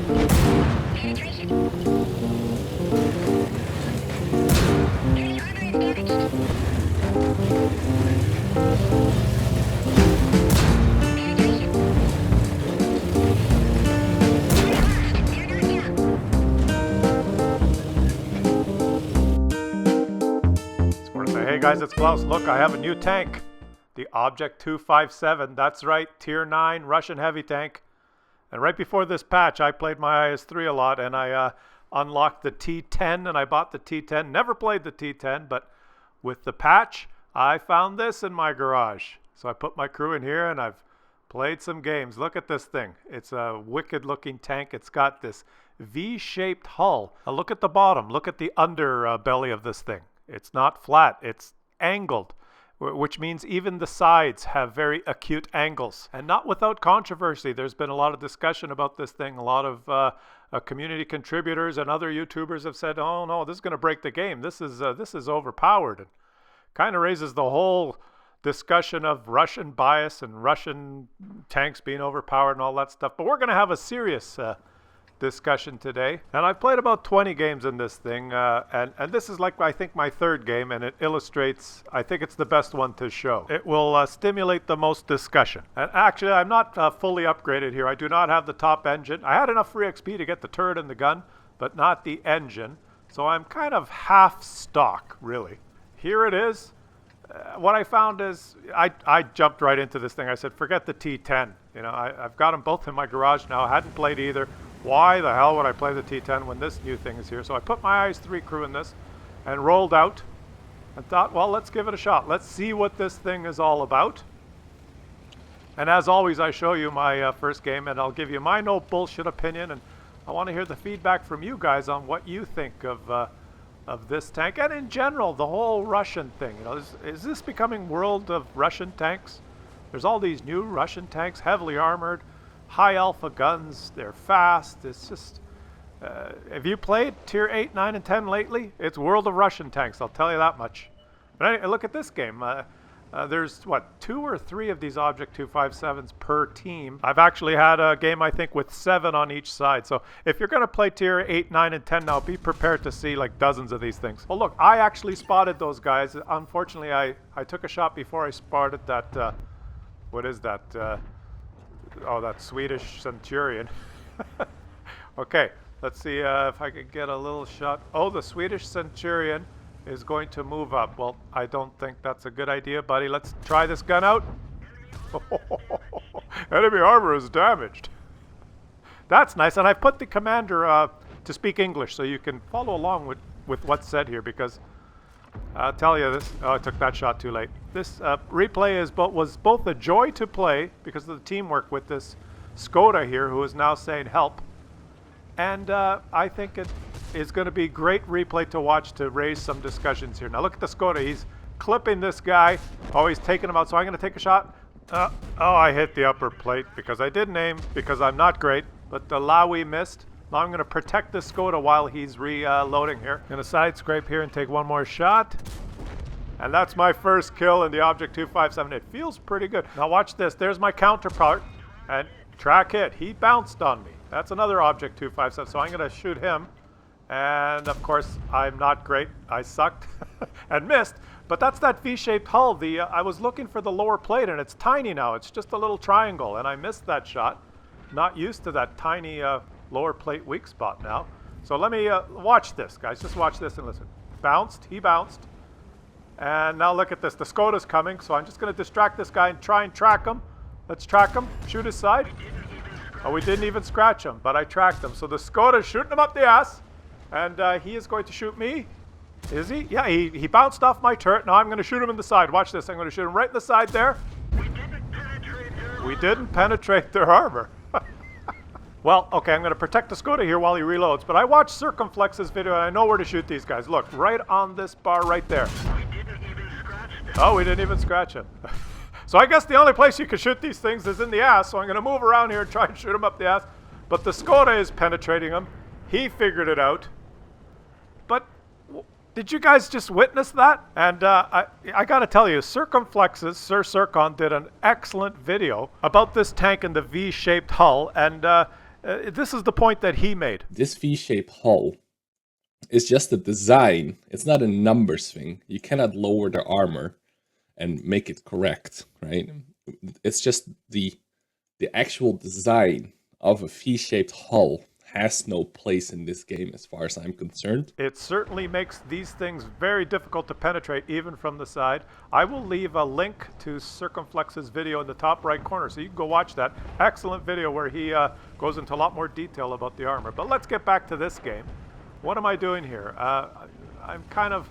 Hey guys, it's Klaus. Look, I have a new tank. The Object 257. That's right, Tier 9 Russian heavy tank. And right before this patch, I played my IS-3 a lot, and I unlocked the T10, and I bought the T10. Never played the T10, but with the patch, I found this in my garage. So I put my crew in here, and I've played some games. Look at this thing. It's a wicked-looking tank. It's got this V-shaped hull. Now look at the bottom. Look at the underbelly of this thing. It's not flat, it's angled, which means even the sides have very acute angles. And not without controversy. There's been a lot of discussion about this thing. A lot of community contributors and other YouTubers have said, oh no, this is going to break the game. This is overpowered. And kind of raises the whole discussion of Russian bias and Russian tanks being overpowered and all that stuff. But we're going to have a serious discussion today, and I've played about 20 games in this thing, and this is like I think my third game, and it illustrates, I think it's the best one to show. It will stimulate the most discussion. And actually I'm not fully upgraded here. I do not have the top engine. I had enough free XP to get the turret and the gun, but not the engine, so I'm kind of half stock really. Here it is. What I found is I jumped right into this thing. I said forget the T10, you know, I've got them both in my garage now. I hadn't played either. Why the hell would I play the T10 when this new thing is here? So I put my IS-3 crew in this and rolled out and thought, well, let's give it a shot. Let's see what this thing is all about. And as always, I show you my first game, and I'll give you my no bullshit opinion, and I want to hear the feedback from you guys on what you think of this tank and in general the whole Russian thing. You know, is this becoming world of Russian tanks? There's all these new Russian tanks, heavily armored, high alpha guns, they're fast. It's just, have you played Tier 8, 9, and 10 lately? It's World of Russian tanks, I'll tell you that much. But anyway, look at this game. There's, what, 2 or 3 of these Object 257s per team. I've actually had a game, I think, with 7 on each side. So if you're going to play Tier 8, 9, and 10 now, be prepared to see like dozens of these things. Well, look, I actually spotted those guys. Unfortunately, I took a shot before I spotted that, what is that? Oh, that Swedish Centurion. Okay, let's see if I could get a little shot. Oh, the Swedish Centurion is going to move up. Well, I don't think that's a good idea, buddy. Let's try this gun out. Enemy armor is damaged. That's nice. And I've put the commander to speak English so you can follow along with what's said here, because I'll tell you this. Oh, I took that shot too late. This replay was both a joy to play because of the teamwork with this Skoda here, who is now saying help. And I think it is going to be great replay to watch to raise some discussions here. Now look at the Skoda. He's clipping this guy. Oh, he's taking him out. So I'm going to take a shot. Oh, I hit the upper plate because I didn't aim, because I'm not great. But the Lawi missed. Now I'm going to protect this Skoda while he's reloading here. I'm going to side scrape here and take one more shot. And that's my first kill in the Object 257. It feels pretty good. Now watch this. There's my counterpart. And track hit. He bounced on me. That's another Object 257. So I'm going to shoot him. And of course, I'm not great. I sucked and missed. But that's that V-shaped hull. I was looking for the lower plate, and it's tiny now. It's just a little triangle. And I missed that shot. Not used to that tiny lower plate weak spot now. So let me watch this, guys. Just watch this and listen. Bounced. He bounced. And now look at this. The Skoda's coming, so I'm just going to distract this guy and try and track him. Let's track him. Shoot his side. Oh, we didn't even scratch him, but I tracked him. So the Skoda's shooting him up the ass, and he is going to shoot me. Is he? Yeah, he bounced off my turret. Now I'm going to shoot him in the side. Watch this. I'm going to shoot him right in the side there. We didn't penetrate their armor. Well, okay, I'm going to protect the Skoda here while he reloads, but I watched Circumflex's video and I know where to shoot these guys. Look, right on this bar right there. Oh, we didn't even scratch him. So I guess the only place you can shoot these things is in the ass, so I'm going to move around here and try and shoot him up the ass. But the Skoda is penetrating him. He figured it out. But did you guys just witness that? And I got to tell you, Circumflex's Sir Circon did an excellent video about this tank and the V-shaped hull, and This is the point that he made. This V-shaped hull is just a design. It's not a numbers thing. You cannot lower the armor and make it correct, right? It's just the actual design of a V-shaped hull has no place in this game as far as I'm concerned. It certainly makes these things very difficult to penetrate even from the side. I will leave a link to Circumflex's video in the top right corner, so you can go watch that. Excellent video where he goes into a lot more detail about the armor. But let's get back to this game. What am I doing here? I'm kind of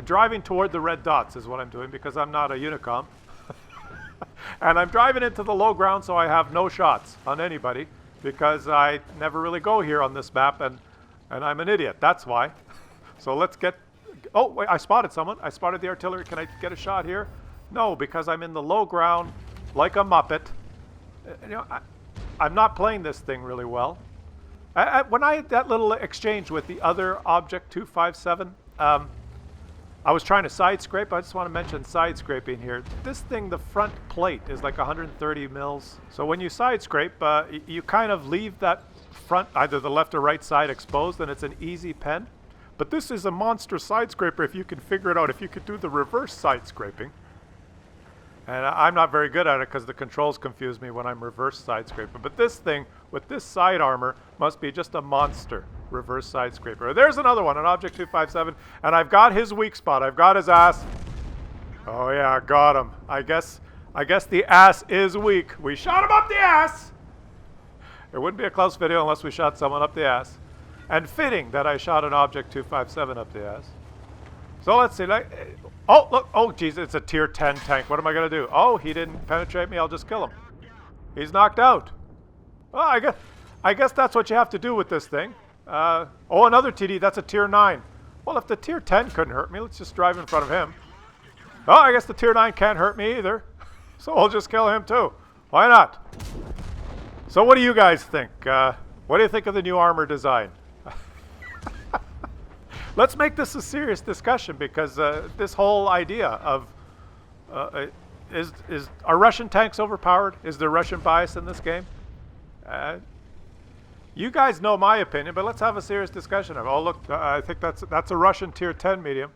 driving toward the red dots is what I'm doing because I'm not a Unicom. And I'm driving into the low ground so I have no shots on anybody, because I never really go here on this map, and I'm an idiot. That's why. So let's get... Oh, wait, I spotted someone. I spotted the artillery. Can I get a shot here? No, because I'm in the low ground like a Muppet. You know, I'm not playing this thing really well. When I had that little exchange with the other Object 257, I was trying to side scrape. I just want to mention side scraping here. This thing, the front plate is like 130 mils. So when you side scrape, you kind of leave that front, either the left or right side exposed, and it's an easy pen. But this is a monster side scraper if you can figure it out, if you could do the reverse side scraping. And I'm not very good at it because the controls confuse me when I'm reverse side scraping. But this thing, with this side armor, must be just a monster reverse side scraper. There's another one, an Object 257, and I've got his weak spot. I've got his ass. Oh yeah, got him. I guess the ass is weak. We shot him up the ass. It wouldn't be a close video unless we shot someone up the ass. And fitting that I shot an Object 257 up the ass. So let's see. Oh, look. Oh, geez, it's a tier 10 tank. What am I going to do? Oh, he didn't penetrate me. I'll just kill him. He's knocked out. Well, I guess that's what you have to do with this thing. Oh, another TD. That's a tier 9. Well, if the tier 10 couldn't hurt me, let's just drive in front of him. Oh, I guess the tier 9 can't hurt me either. So I'll just kill him too. Why not? So what do you guys think? What do you think of the new armor design? Let's make this a serious discussion, because this whole idea of are Russian tanks overpowered? Is there Russian bias in this game? You guys know my opinion, but let's have a serious discussion of. Oh, look, I think that's a Russian tier 10 medium.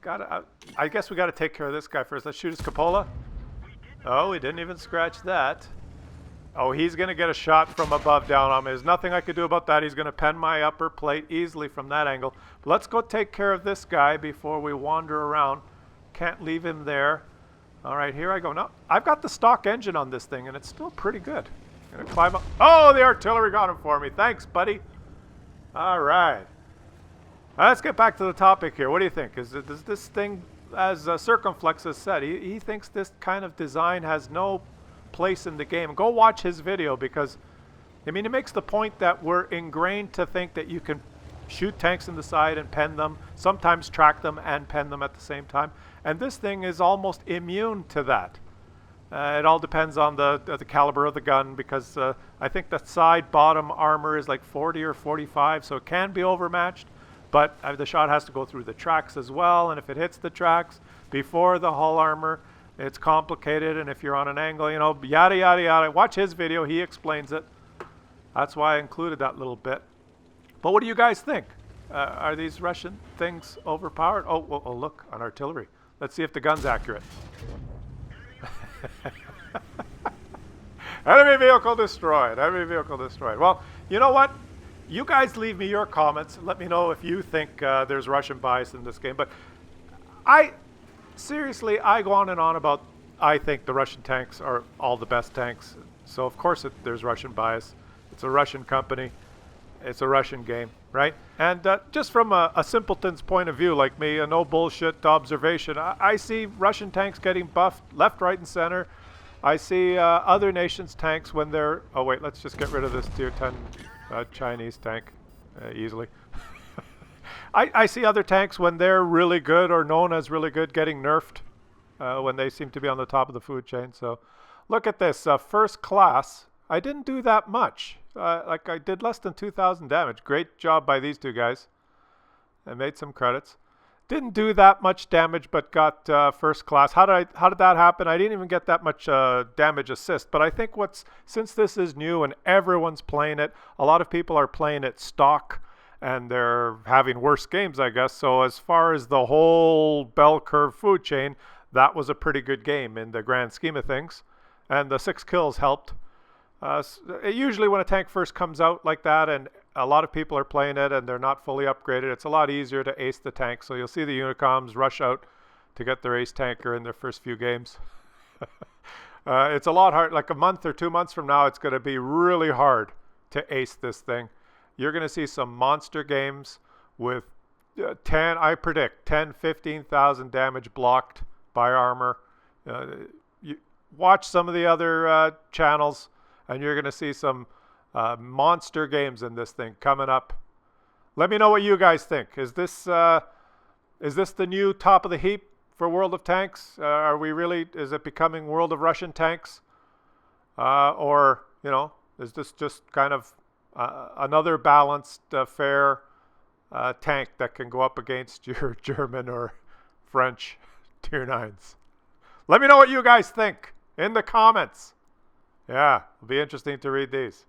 I guess we got to take care of this guy first. Let's shoot his cupola. Oh, he didn't even scratch that. Oh, he's going to get a shot from above down on me. There's nothing I could do about that. He's going to pen my upper plate easily from that angle. But let's go take care of this guy before we wander around. Can't leave him there. All right, here I go. No, I've got the stock engine on this thing, and it's still pretty good. Gonna climb up. Oh, the artillery got him for me. Thanks, buddy. All right. Let's get back to the topic here. What do you think? Does this thing, as Circumflex has said, he thinks this kind of design has no place in the game. Go watch his video, because I mean, it makes the point that we're ingrained to think that you can shoot tanks in the side and pen them, sometimes track them and pen them at the same time, and this thing is almost immune to that. It all depends on the caliber of the gun, because I think the side bottom armor is like 40 or 45, so it can be overmatched, but the shot has to go through the tracks as well, and if it hits the tracks before the hull armor, it's complicated, and if you're on an angle, you know, yada, yada, yada. Watch his video. He explains it. That's why I included that little bit. But what do you guys think? Are these Russian things overpowered? Oh, look, an artillery. Let's see if the gun's accurate. Enemy vehicle destroyed. Enemy vehicle destroyed. Well, you know what? You guys leave me your comments. Let me know if you think there's Russian bias in this game. But seriously, I go on and on about I think the Russian tanks are all the best tanks. So of course there's Russian bias. It's a Russian company. It's a Russian game, right? And just from a simpleton's point of view, like me, a no bullshit observation, I see Russian tanks getting buffed left, right, and center. I see other nations' tanks when they're... Oh wait, let's just get rid of this tier 10 Chinese tank easily. I see other tanks when they're really good or known as really good getting nerfed when they seem to be on the top of the food chain. So look at this. First class, I didn't do that much. Like I did less than 2,000 damage. Great job by these two guys. I made some credits. Didn't do that much damage, but got first class. How did that happen? I didn't even get that much damage assist. But I think since this is new and everyone's playing it, a lot of people are playing it stock, and they're having worse games, I guess. So as far as the whole bell curve food chain, that was a pretty good game in the grand scheme of things, and the 6 kills helped. Usually when a tank first comes out like that and a lot of people are playing it and they're not fully upgraded, it's a lot easier to ace the tank. So you'll see the Unicoms rush out to get their ace tanker in their first few games. It's a lot hard. Like a month or 2 months from now, it's going to be really hard to ace this thing. You're going to see some monster games with 10, I predict, 10, 15,000 damage blocked by armor. You watch some of the other channels, and you're going to see some monster games in this thing coming up. Let me know what you guys think. Is this the new top of the heap for World of Tanks? Is it becoming World of Russian Tanks? Or, is this just kind of another balanced, fair tank that can go up against your German or French tier 9s? Let me know what you guys think in the comments. Yeah, it'll be interesting to read these.